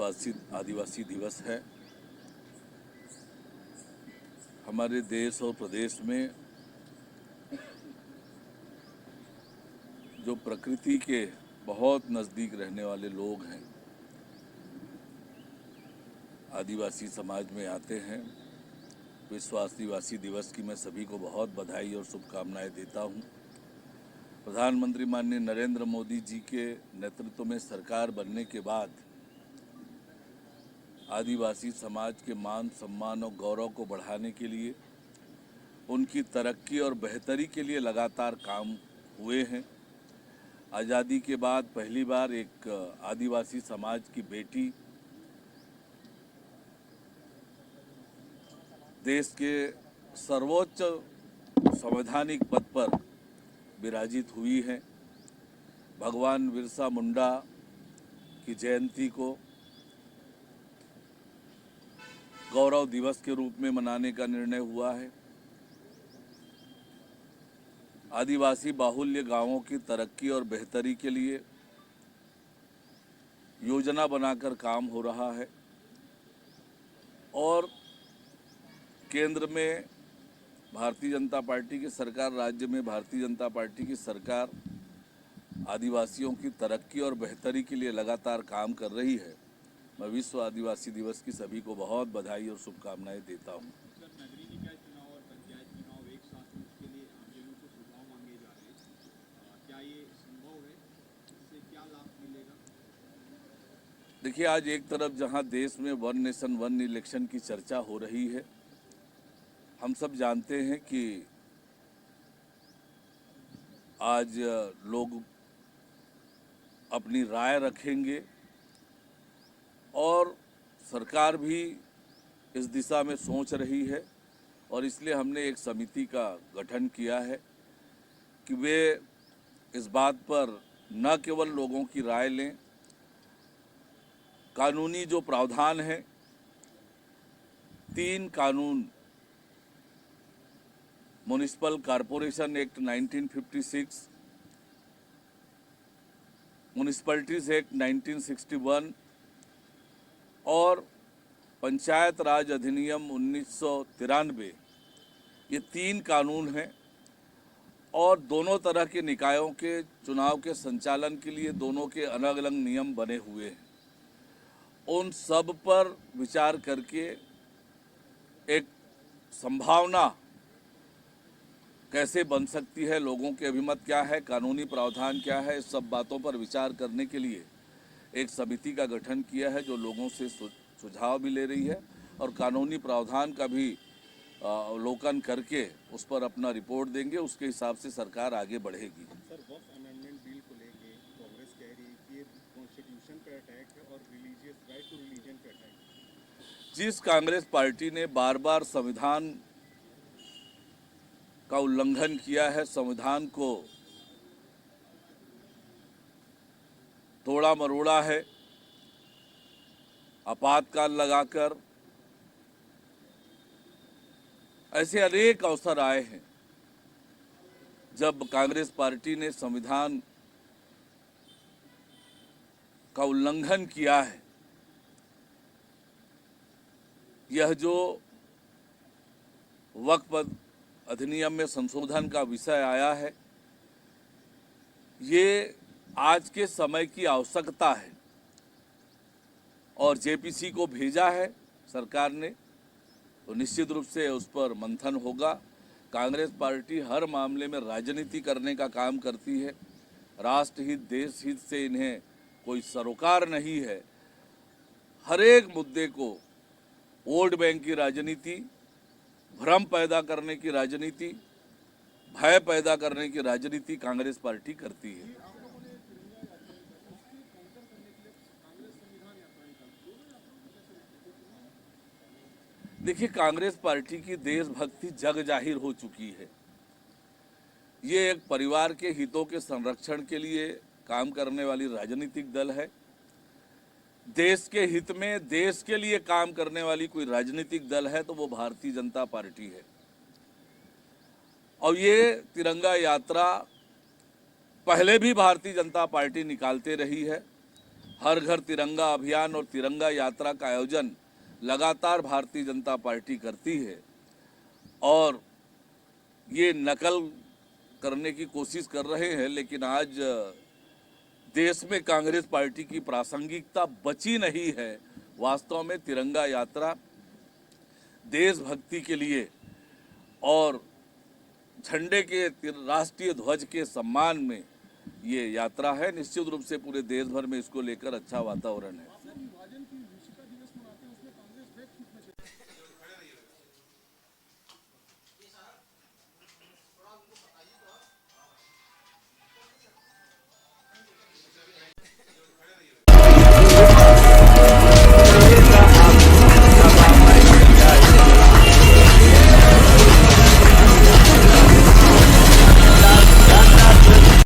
विश्व आदिवासी दिवस है। हमारे देश और प्रदेश में जो प्रकृति के बहुत नज़दीक रहने वाले लोग हैं, आदिवासी समाज में आते हैं। विश्व आदिवासी दिवस की मैं सभी को बहुत बधाई और शुभकामनाएं देता हूं। प्रधानमंत्री माननीय नरेंद्र मोदी जी के नेतृत्व में सरकार बनने के बाद आदिवासी समाज के मान सम्मान और गौरव को बढ़ाने के लिए, उनकी तरक्की और बेहतरी के लिए लगातार काम हुए हैं। आज़ादी के बाद पहली बार एक आदिवासी समाज की बेटी देश के सर्वोच्च संवैधानिक पद पर विराजित हुई है। भगवान बिरसा मुंडा की जयंती को गौरव दिवस के रूप में मनाने का निर्णय हुआ है। आदिवासी बाहुल्य गांवों की तरक्की और बेहतरी के लिए योजना बनाकर काम हो रहा है और केंद्र में भारतीय जनता पार्टी की सरकार, राज्य में भारतीय जनता पार्टी की सरकार आदिवासियों की तरक्की और बेहतरी के लिए लगातार काम कर रही है। मैं विश्व आदिवासी दिवस की सभी को बहुत बधाई और शुभकामनाएं देता हूं। नगरीय निकाय चुनाव और पंचायत चुनाव एक साथ हैं, उसके लिए आमजनों को सुझाव मांगे जा रहे हैं। क्या ये संभव है? इससे क्या लाभ मिलेगा? देखिए, आज एक तरफ जहां देश में वन नेशन वन इलेक्शन की चर्चा हो रही है, हम सब जानते हैं कि आज लोग अपनी राय रखेंगे और सरकार भी इस दिशा में सोच रही है और इसलिए हमने एक समिति का गठन किया है कि वे इस बात पर न केवल लोगों की राय लें, कानूनी जो प्रावधान है, 3 कानून, municipal corporation act 1956, municipalities act 1961 और पंचायत राज अधिनियम 1993, ये 3 कानून हैं और दोनों तरह के निकायों के चुनाव के संचालन के लिए दोनों के अलग अलग नियम बने हुए हैं। उन सब पर विचार करके एक संभावना कैसे बन सकती है, लोगों के अभिमत क्या है, कानूनी प्रावधान क्या है, इस सब बातों पर विचार करने के लिए एक समिति का गठन किया है जो लोगों से सुझाव भी ले रही है और कानूनी प्रावधान का भी अवलोकन करके उस पर अपना रिपोर्ट देंगे। उसके हिसाब से सरकार आगे बढ़ेगी। सर, वक्फ अमेंडमेंट बिल को लेके कांग्रेस कह रही है कि ये कॉन्स्टिट्यूशन पे अटैक है और रिलीजियस राइट टू रिलीजन पे अटैक है। जिस कांग्रेस पार्टी ने बार बार संविधान का उल्लंघन किया है, संविधान को तोड़ा मरोड़ा है, आपातकाल लगाकर, ऐसे अनेक अवसर आए हैं जब कांग्रेस पार्टी ने संविधान का उल्लंघन किया है। यह जो वक्फ अधिनियम में संशोधन का विषय आया है, ये आज के समय की आवश्यकता है और जेपीसी को भेजा है सरकार ने, तो निश्चित रूप से उस पर मंथन होगा। कांग्रेस पार्टी हर मामले में राजनीति करने का काम करती है। राष्ट्रहित, देश हित से इन्हें कोई सरोकार नहीं है। हर एक मुद्दे को वोट बैंक की राजनीति, भ्रम पैदा करने की राजनीति, भय पैदा करने की राजनीति कांग्रेस पार्टी करती है। देखिए, कांग्रेस पार्टी की देशभक्ति जग जाहिर हो चुकी है। ये एक परिवार के हितों के संरक्षण के लिए काम करने वाली राजनीतिक दल है। देश के हित में, देश के लिए काम करने वाली कोई राजनीतिक दल है तो वो भारतीय जनता पार्टी है। और ये तिरंगा यात्रा पहले भी भारतीय जनता पार्टी निकालते रही है। हर घर तिरंगा अभियान और तिरंगा यात्रा का आयोजन लगातार भारतीय जनता पार्टी करती है और ये नकल करने की कोशिश कर रहे हैं, लेकिन आज देश में कांग्रेस पार्टी की प्रासंगिकता बची नहीं है। वास्तव में तिरंगा यात्रा देशभक्ति के लिए और झंडे के राष्ट्रीय ध्वज के सम्मान में ये यात्रा है। निश्चित रूप से पूरे देश भर में इसको लेकर अच्छा वातावरण है।